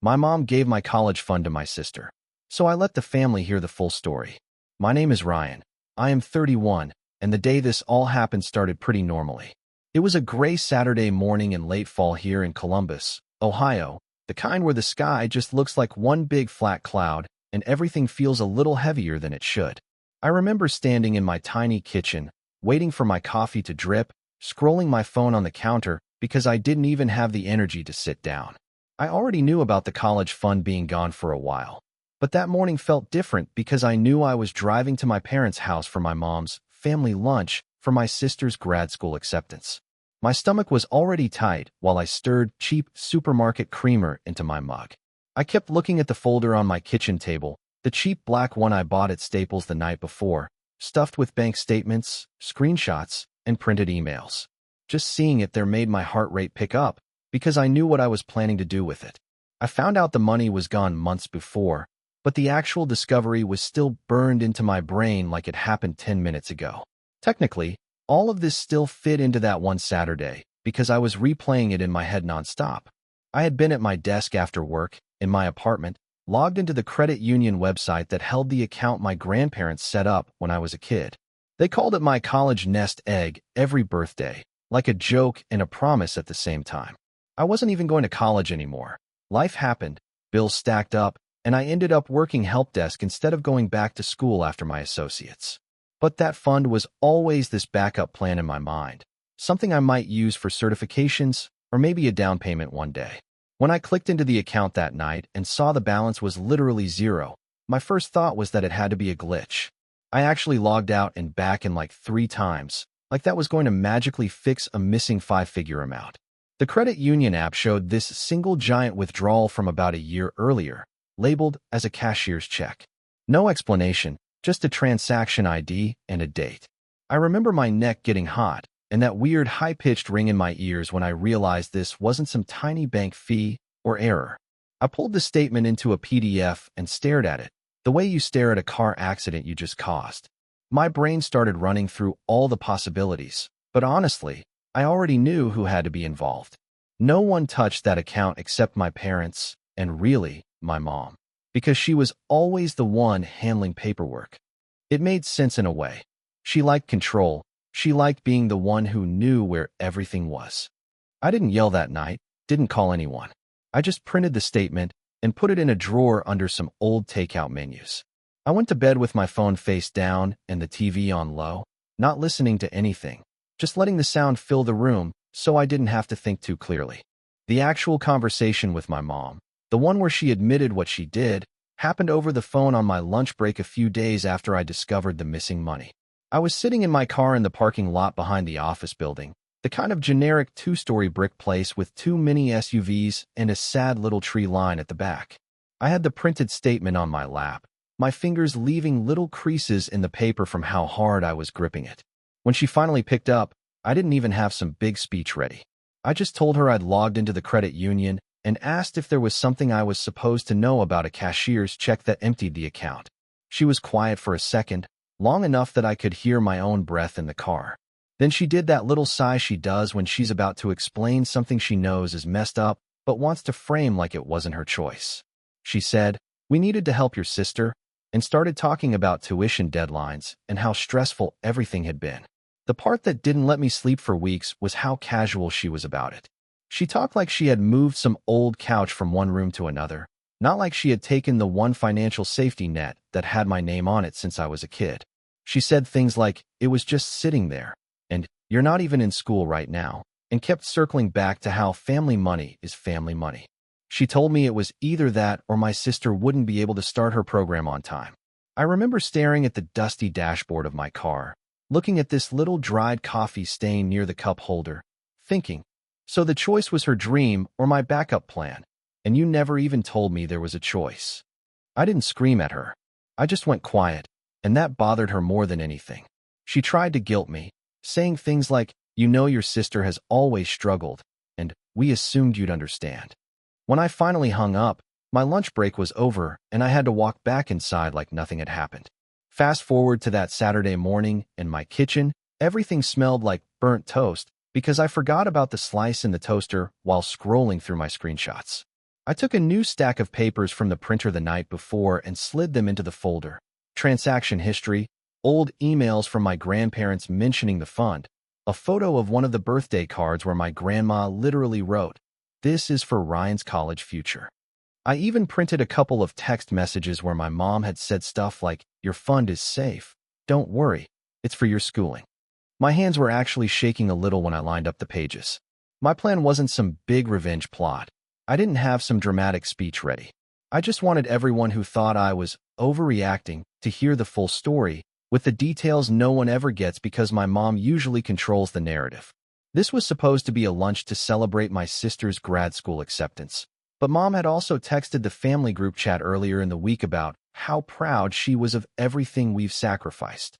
My mom gave my college fund to my sister, so I let the family hear the full story. My name is Ryan. I am 31, and the day this all happened started pretty normally. It was a gray Saturday morning in late fall here in Columbus, Ohio, the kind where the sky just looks like one big flat cloud and everything feels a little heavier than it should. I remember standing in my tiny kitchen, waiting for my coffee to drip, scrolling my phone on the counter because I didn't even have the energy to sit down. I already knew about the college fund being gone for a while, but that morning felt different because I knew I was driving to my parents' house for my mom's family lunch for my sister's grad school acceptance. My stomach was already tight while I stirred cheap supermarket creamer into my mug. I kept looking at the folder on my kitchen table, the cheap black one I bought at Staples the night before, stuffed with bank statements, screenshots, and printed emails. Just seeing it there made my heart rate pick up because I knew what I was planning to do with it. I found out the money was gone months before, but the actual discovery was still burned into my brain like it happened 10 minutes ago. Technically, all of this still fit into that one Saturday because I was replaying it in my head nonstop. I had been at my desk after work, in my apartment, logged into the credit union website that held the account my grandparents set up when I was a kid. They called it my college nest egg every birthday, like a joke and a promise at the same time. I wasn't even going to college anymore. Life happened, bills stacked up, and I ended up working help desk instead of going back to school after my associates. But that fund was always this backup plan in my mind, something I might use for certifications or maybe a down payment one day. When I clicked into the account that night and saw the balance was literally zero, my first thought was that it had to be a glitch. I actually logged out and back in like 3 times, like that was going to magically fix a missing 5-figure amount. The credit union app showed this single giant withdrawal from about a year earlier, labeled as a cashier's check. No explanation, just a transaction ID and a date. I remember my neck getting hot and that weird high-pitched ring in my ears when I realized this wasn't some tiny bank fee or error. I pulled the statement into a PDF and stared at it, the way you stare at a car accident you just caused. My brain started running through all the possibilities, but honestly, I already knew who had to be involved. No one touched that account except my parents, and really, my mom, because she was always the one handling paperwork. It made sense in a way. She liked control. She liked being the one who knew where everything was. I didn't yell that night, didn't call anyone. I just printed the statement and put it in a drawer under some old takeout menus. I went to bed with my phone face down and the TV on low, not listening to anything, just letting the sound fill the room so I didn't have to think too clearly. The actual conversation with my mom, the one where she admitted what she did, happened over the phone on my lunch break a few days after I discovered the missing money. I was sitting in my car in the parking lot behind the office building, the kind of generic 2-story brick place with 2 mini SUVs and a sad little tree line at the back. I had the printed statement on my lap, my fingers leaving little creases in the paper from how hard I was gripping it. When she finally picked up, I didn't even have some big speech ready. I just told her I'd logged into the credit union and asked if there was something I was supposed to know about a cashier's check that emptied the account. She was quiet for a second, long enough that I could hear my own breath in the car. Then she did that little sigh she does when she's about to explain something she knows is messed up but wants to frame like it wasn't her choice. She said, "We needed to help your sister," and started talking about tuition deadlines and how stressful everything had been. The part that didn't let me sleep for weeks was how casual she was about it. She talked like she had moved some old couch from one room to another, not like she had taken the one financial safety net that had my name on it since I was a kid. She said things like, "It was just sitting there," and "You're not even in school right now," and kept circling back to how family money is family money. She told me it was either that or my sister wouldn't be able to start her program on time. I remember staring at the dusty dashboard of my car, looking at this little dried coffee stain near the cup holder, thinking, so the choice was her dream or my backup plan, and you never even told me there was a choice. I didn't scream at her. I just went quiet, and that bothered her more than anything. She tried to guilt me, saying things like, "You know your sister has always struggled," and "We assumed you'd understand." When I finally hung up, my lunch break was over and I had to walk back inside like nothing had happened. Fast forward to that Saturday morning in my kitchen, everything smelled like burnt toast because I forgot about the slice in the toaster while scrolling through my screenshots. I took a new stack of papers from the printer the night before and slid them into the folder. Transaction history, old emails from my grandparents mentioning the fund, a photo of one of the birthday cards where my grandma literally wrote, "This is for Ryan's college future." I even printed a couple of text messages where my mom had said stuff like, "Your fund is safe. Don't worry. It's for your schooling." My hands were actually shaking a little when I lined up the pages. My plan wasn't some big revenge plot. I didn't have some dramatic speech ready. I just wanted everyone who thought I was overreacting to hear the full story, with the details no one ever gets because my mom usually controls the narrative. This was supposed to be a lunch to celebrate my sister's grad school acceptance. But Mom had also texted the family group chat earlier in the week about how proud she was of everything we've sacrificed.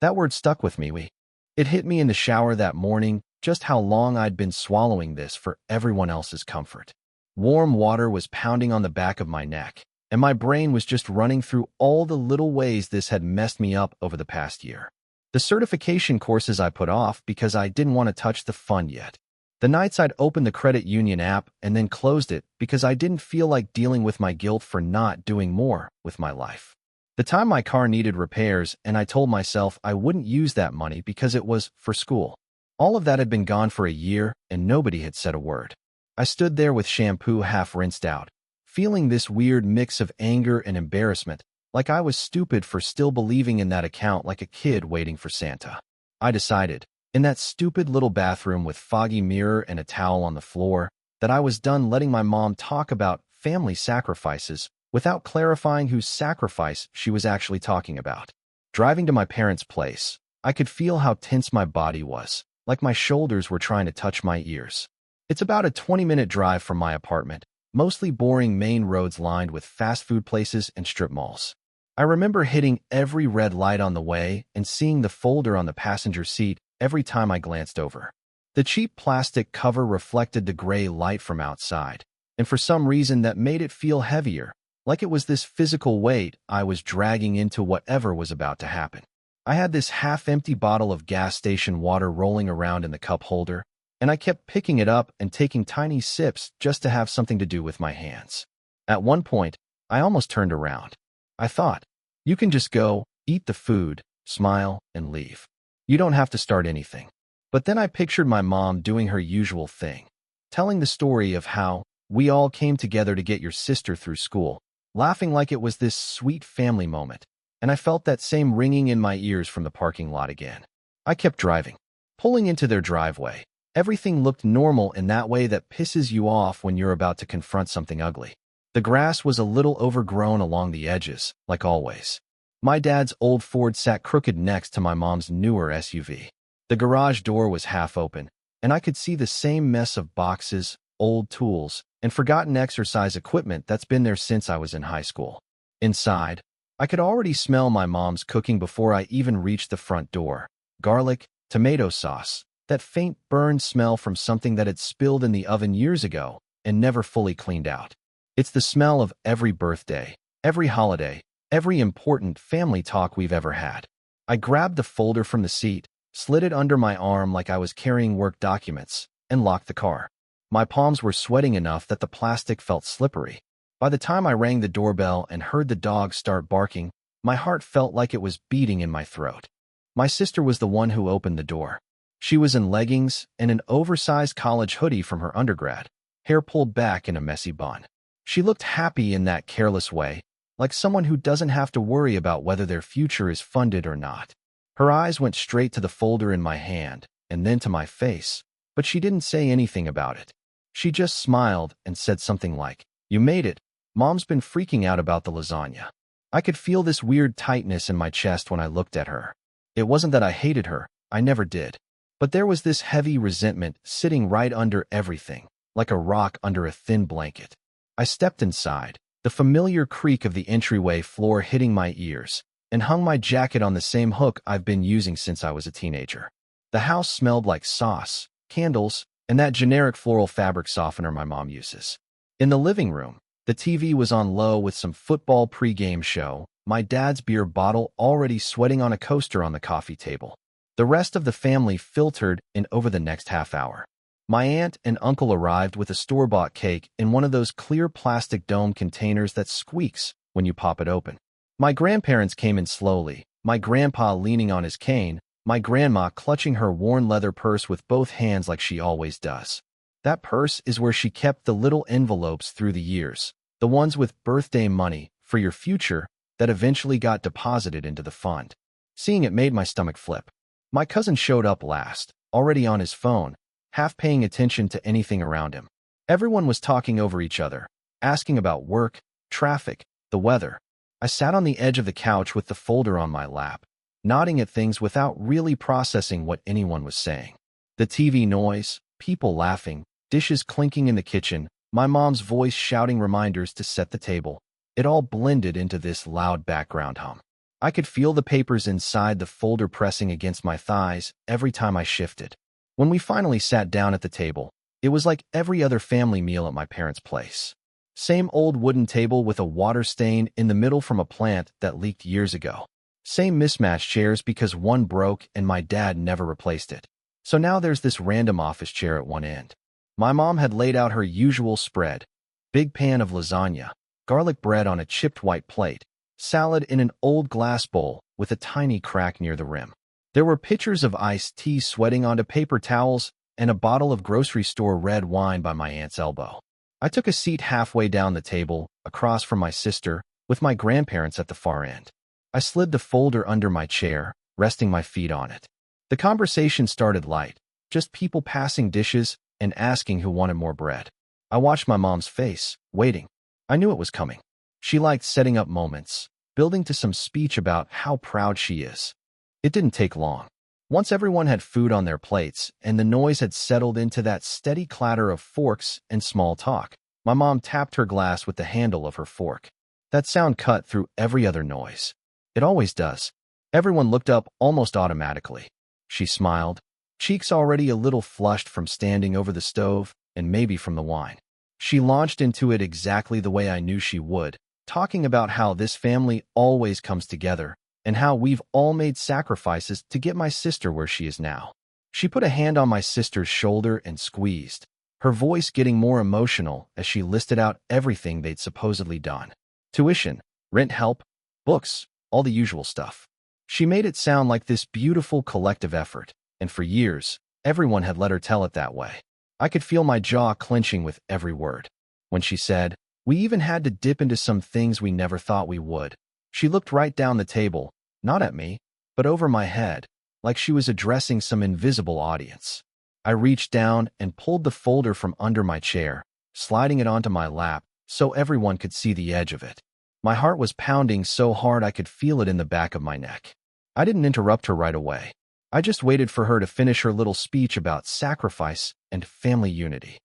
That word stuck with me. It hit me in the shower that morning, just how long I'd been swallowing this for everyone else's comfort. Warm water was pounding on the back of my neck, and my brain was just running through all the little ways this had messed me up over the past year. The certification courses I put off because I didn't want to touch the fund yet. The nights I'd opened the credit union app and then closed it because I didn't feel like dealing with my guilt for not doing more with my life. The time my car needed repairs and I told myself I wouldn't use that money because it was for school. All of that had been gone for a year and nobody had said a word. I stood there with shampoo half rinsed out, feeling this weird mix of anger and embarrassment, like I was stupid for still believing in that account like a kid waiting for Santa. I decided, in that stupid little bathroom with foggy mirror and a towel on the floor, that I was done letting my mom talk about family sacrifices without clarifying whose sacrifice she was actually talking about. Driving to my parents' place, I could feel how tense my body was, like my shoulders were trying to touch my ears. It's about a 20-minute drive from my apartment, mostly boring main roads lined with fast food places and strip malls. I remember hitting every red light on the way and seeing the folder on the passenger seat every time I glanced over. The cheap plastic cover reflected the gray light from outside, and for some reason that made it feel heavier, like it was this physical weight I was dragging into whatever was about to happen. I had this half-empty bottle of gas station water rolling around in the cup holder, and I kept picking it up and taking tiny sips just to have something to do with my hands. At one point, I almost turned around. I thought, you can just go, eat the food, smile, and leave. You don't have to start anything. But then I pictured my mom doing her usual thing, telling the story of how we all came together to get your sister through school, laughing like it was this sweet family moment, and I felt that same ringing in my ears from the parking lot again. I kept driving, pulling into their driveway. Everything looked normal in that way that pisses you off when you're about to confront something ugly. The grass was a little overgrown along the edges, like always. My dad's old Ford sat crooked next to my mom's newer SUV. The garage door was half open, and I could see the same mess of boxes, old tools, and forgotten exercise equipment that's been there since I was in high school. Inside, I could already smell my mom's cooking before I even reached the front door. Garlic, tomato sauce, that faint burn smell from something that had spilled in the oven years ago and never fully cleaned out. It's the smell of every birthday, every holiday, every important family talk we've ever had. I grabbed the folder from the seat, slid it under my arm like I was carrying work documents, and locked the car. My palms were sweating enough that the plastic felt slippery. By the time I rang the doorbell and heard the dog start barking, my heart felt like it was beating in my throat. My sister was the one who opened the door. She was in leggings and an oversized college hoodie from her undergrad, hair pulled back in a messy bun. She looked happy in that careless way, like someone who doesn't have to worry about whether their future is funded or not. Her eyes went straight to the folder in my hand, and then to my face, but she didn't say anything about it. She just smiled and said something like, "You made it. Mom's been freaking out about the lasagna." I could feel this weird tightness in my chest when I looked at her. It wasn't that I hated her, I never did. But there was this heavy resentment sitting right under everything, like a rock under a thin blanket. I stepped inside, the familiar creak of the entryway floor hitting my ears, and hung my jacket on the same hook I've been using since I was a teenager. The house smelled like sauce, candles, and that generic floral fabric softener my mom uses. In the living room, the TV was on low with some football pregame show, my dad's beer bottle already sweating on a coaster on the coffee table. The rest of the family filtered in over the next half hour. My aunt and uncle arrived with a store-bought cake in one of those clear plastic dome containers that squeaks when you pop it open. My grandparents came in slowly, my grandpa leaning on his cane, my grandma clutching her worn leather purse with both hands like she always does. That purse is where she kept the little envelopes through the years, the ones with birthday money for your future that eventually got deposited into the fund. Seeing it made my stomach flip. My cousin showed up last, already on his phone, half paying attention to anything around him. Everyone was talking over each other, asking about work, traffic, the weather. I sat on the edge of the couch with the folder on my lap, nodding at things without really processing what anyone was saying. The TV noise, people laughing, dishes clinking in the kitchen, my mom's voice shouting reminders to set the table. It all blended into this loud background hum. I could feel the papers inside the folder pressing against my thighs every time I shifted. When we finally sat down at the table, it was like every other family meal at my parents' place. Same old wooden table with a water stain in the middle from a plant that leaked years ago. Same mismatched chairs because one broke and my dad never replaced it. So now there's this random office chair at one end. My mom had laid out her usual spread: big pan of lasagna, garlic bread on a chipped white plate, salad in an old glass bowl with a tiny crack near the rim. There were pitchers of iced tea sweating onto paper towels and a bottle of grocery store red wine by my aunt's elbow. I took a seat halfway down the table, across from my sister, with my grandparents at the far end. I slid the folder under my chair, resting my feet on it. The conversation started light, just people passing dishes and asking who wanted more bread. I watched my mom's face, waiting. I knew it was coming. She liked setting up moments, building to some speech about how proud she is. It didn't take long. Once everyone had food on their plates and the noise had settled into that steady clatter of forks and small talk, my mom tapped her glass with the handle of her fork. That sound cut through every other noise. It always does. Everyone looked up almost automatically. She smiled, cheeks already a little flushed from standing over the stove and maybe from the wine. She launched into it exactly the way I knew she would, talking about how this family always comes together and how we've all made sacrifices to get my sister where she is now. She put a hand on my sister's shoulder and squeezed, her voice getting more emotional as she listed out everything they'd supposedly done. Tuition, rent help, books, all the usual stuff. She made it sound like this beautiful collective effort, and for years, everyone had let her tell it that way. I could feel my jaw clenching with every word. When she said, "We even had to dip into some things we never thought we would," she looked right down the table, not at me, but over my head, like she was addressing some invisible audience. I reached down and pulled the folder from under my chair, sliding it onto my lap so everyone could see the edge of it. My heart was pounding so hard I could feel it in the back of my neck. I didn't interrupt her right away. I just waited for her to finish her little speech about sacrifice and family unity.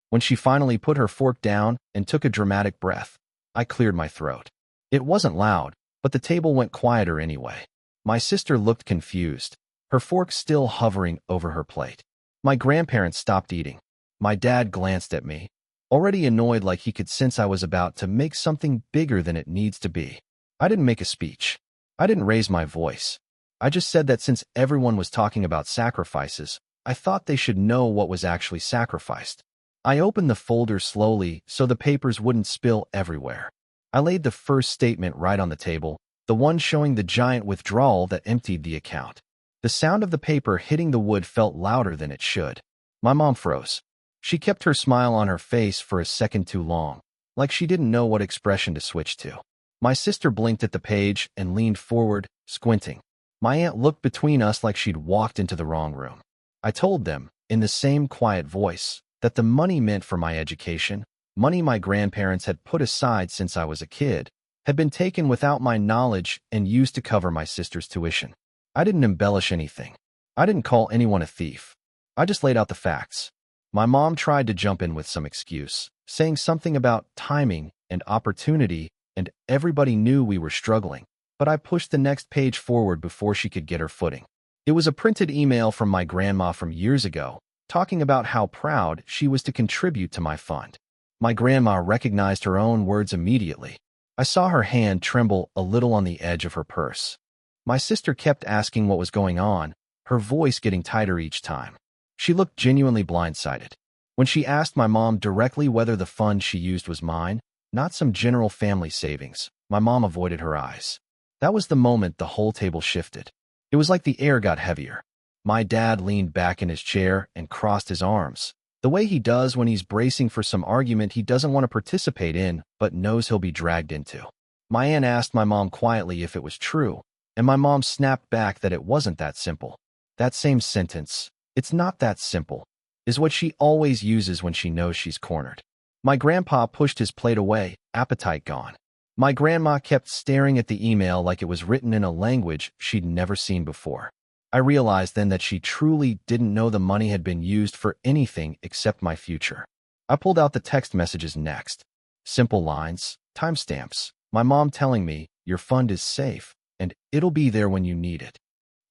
When she finally put her fork down and took a dramatic breath, I cleared my throat. It wasn't loud, but the table went quieter anyway. My sister looked confused, her fork still hovering over her plate. My grandparents stopped eating. My dad glanced at me, already annoyed like he could sense I was about to make something bigger than it needs to be. I didn't make a speech. I didn't raise my voice. I just said that since everyone was talking about sacrifices, I thought they should know what was actually sacrificed. I opened the folder slowly so the papers wouldn't spill everywhere. I laid the first statement right on the table, the one showing the giant withdrawal that emptied the account. The sound of the paper hitting the wood felt louder than it should. My mom froze. She kept her smile on her face for a second too long, like she didn't know what expression to switch to. My sister blinked at the page and leaned forward, squinting. My aunt looked between us like she'd walked into the wrong room. I told them, in the same quiet voice, that the money meant for my education, money my grandparents had put aside since I was a kid, had been taken without my knowledge and used to cover my sister's tuition. I didn't embellish anything. I didn't call anyone a thief. I just laid out the facts. My mom tried to jump in with some excuse, saying something about timing and opportunity, and everybody knew we were struggling, but I pushed the next page forward before she could get her footing. It was a printed email from my grandma from years ago, talking about how proud she was to contribute to my fund. My grandma recognized her own words immediately. I saw her hand tremble a little on the edge of her purse. My sister kept asking what was going on, her voice getting tighter each time. She looked genuinely blindsided. When she asked my mom directly whether the fund she used was mine, not some general family savings, my mom avoided her eyes. That was the moment the whole table shifted. It was like the air got heavier. My dad leaned back in his chair and crossed his arms, the way he does when he's bracing for some argument he doesn't want to participate in but knows he'll be dragged into. My aunt asked my mom quietly if it was true, and my mom snapped back that it wasn't that simple. That same sentence, "It's not that simple," is what she always uses when she knows she's cornered. My grandpa pushed his plate away, appetite gone. My grandma kept staring at the email like it was written in a language she'd never seen before. I realized then that she truly didn't know the money had been used for anything except my future. I pulled out the text messages next. Simple lines, timestamps, my mom telling me, "Your fund is safe, and it'll be there when you need it."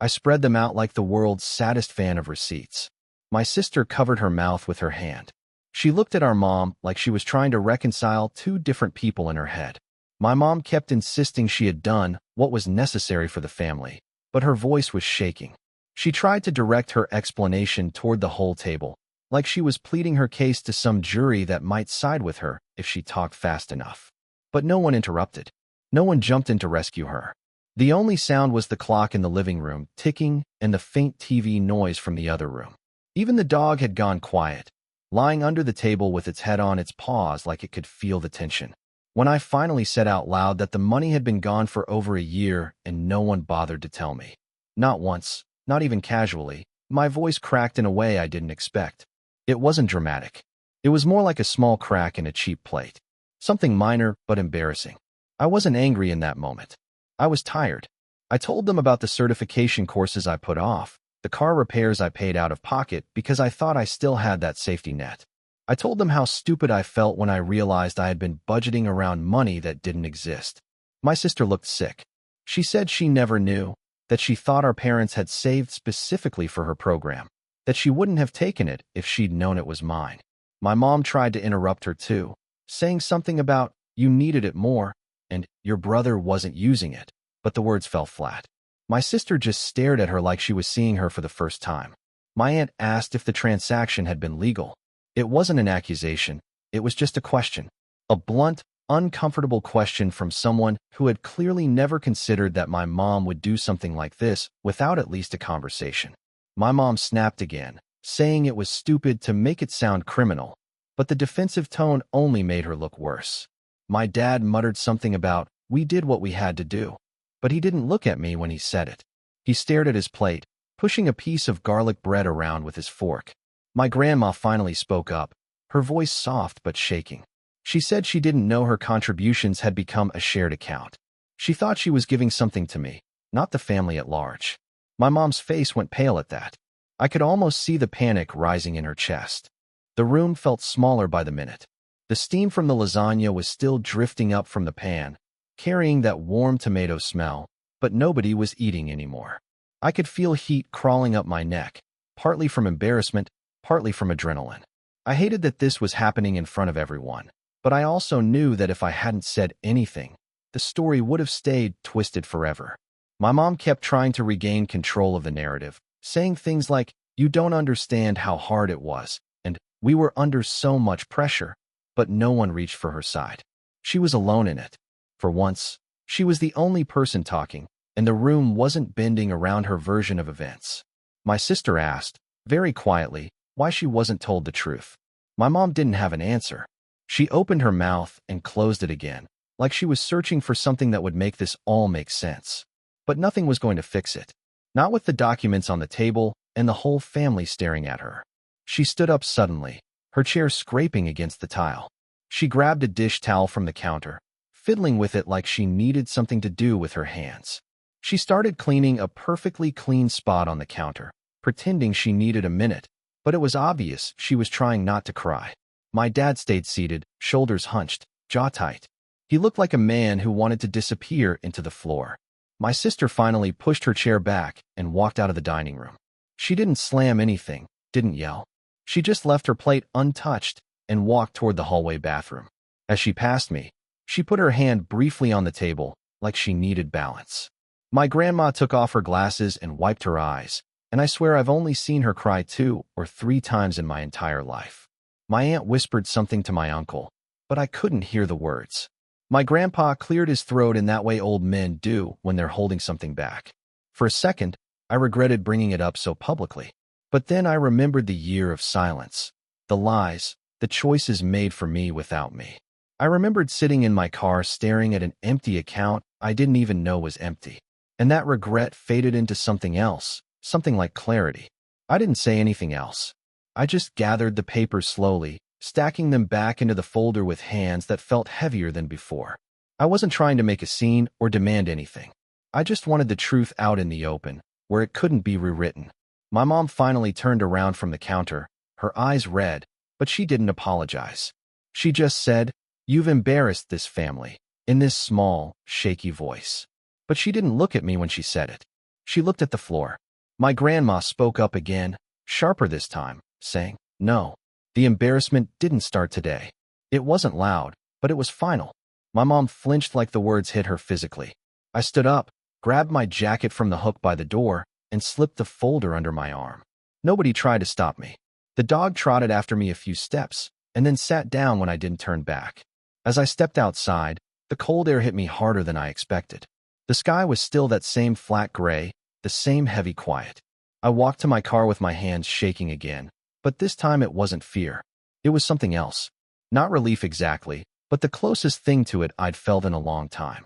I spread them out like the world's saddest fan of receipts. My sister covered her mouth with her hand. She looked at our mom like she was trying to reconcile two different people in her head. My mom kept insisting she had done what was necessary for the family, but her voice was shaking. She tried to direct her explanation toward the whole table, like she was pleading her case to some jury that might side with her if she talked fast enough. But no one interrupted. No one jumped in to rescue her. The only sound was the clock in the living room ticking and the faint TV noise from the other room. Even the dog had gone quiet, lying under the table with its head on its paws like it could feel the tension. When I finally said out loud that the money had been gone for over a year and no one bothered to tell me. Not once, not even casually, my voice cracked in a way I didn't expect. It wasn't dramatic. It was more like a small crack in a cheap plate. Something minor but embarrassing. I wasn't angry in that moment. I was tired. I told them about the certification courses I put off, the car repairs I paid out of pocket because I thought I still had that safety net. I told them how stupid I felt when I realized I had been budgeting around money that didn't exist. My sister looked sick. She said she never knew, that she thought our parents had saved specifically for her program, that she wouldn't have taken it if she'd known it was mine. My mom tried to interrupt her too, saying something about, "You needed it more," and "your brother wasn't using it," but the words fell flat. My sister just stared at her like she was seeing her for the first time. My aunt asked if the transaction had been legal. It wasn't an accusation, it was just a question. A blunt, uncomfortable question from someone who had clearly never considered that my mom would do something like this without at least a conversation. My mom snapped again, saying it was stupid to make it sound criminal, but the defensive tone only made her look worse. My dad muttered something about, "We did what we had to do," but he didn't look at me when he said it. He stared at his plate, pushing a piece of garlic bread around with his fork. My grandma finally spoke up, her voice soft but shaking. She said she didn't know her contributions had become a shared account. She thought she was giving something to me, not the family at large. My mom's face went pale at that. I could almost see the panic rising in her chest. The room felt smaller by the minute. The steam from the lasagna was still drifting up from the pan, carrying that warm tomato smell, but nobody was eating anymore. I could feel heat crawling up my neck, partly from embarrassment, partly from adrenaline. I hated that this was happening in front of everyone, but I also knew that if I hadn't said anything, the story would have stayed twisted forever. My mom kept trying to regain control of the narrative, saying things like, "You don't understand how hard it was," and "We were under so much pressure," but no one reached for her side. She was alone in it. For once, she was the only person talking, and the room wasn't bending around her version of events. My sister asked, very quietly, why she wasn't told the truth. My mom didn't have an answer. She opened her mouth and closed it again, like she was searching for something that would make this all make sense. But nothing was going to fix it. Not with the documents on the table and the whole family staring at her. She stood up suddenly, her chair scraping against the tile. She grabbed a dish towel from the counter, fiddling with it like she needed something to do with her hands. She started cleaning a perfectly clean spot on the counter, pretending she needed a minute, but it was obvious she was trying not to cry. My dad stayed seated, shoulders hunched, jaw tight. He looked like a man who wanted to disappear into the floor. My sister finally pushed her chair back and walked out of the dining room. She didn't slam anything, didn't yell. She just left her plate untouched and walked toward the hallway bathroom. As she passed me, she put her hand briefly on the table, like she needed balance. My grandma took off her glasses and wiped her eyes, and I swear I've only seen her cry 2 or 3 times in my entire life. My aunt whispered something to my uncle, but I couldn't hear the words. My grandpa cleared his throat in that way old men do when they're holding something back. For a second, I regretted bringing it up so publicly. But then I remembered the year of silence, the lies, the choices made for me without me. I remembered sitting in my car staring at an empty account I didn't even know was empty. And that regret faded into something else, something like clarity. I didn't say anything else. I just gathered the papers slowly, stacking them back into the folder with hands that felt heavier than before. I wasn't trying to make a scene or demand anything. I just wanted the truth out in the open, where it couldn't be rewritten. My mom finally turned around from the counter, her eyes red, but she didn't apologize. She just said, "You've embarrassed this family," in this small, shaky voice. But she didn't look at me when she said it. She looked at the floor. My grandma spoke up again, sharper this time, saying, "No, the embarrassment didn't start today." It wasn't loud, but it was final. My mom flinched like the words hit her physically. I stood up, grabbed my jacket from the hook by the door, and slipped the folder under my arm. Nobody tried to stop me. The dog trotted after me a few steps, and then sat down when I didn't turn back. As I stepped outside, the cold air hit me harder than I expected. The sky was still that same flat gray, the same heavy quiet. I walked to my car with my hands shaking again, but this time it wasn't fear. It was something else. Not relief exactly, but the closest thing to it I'd felt in a long time.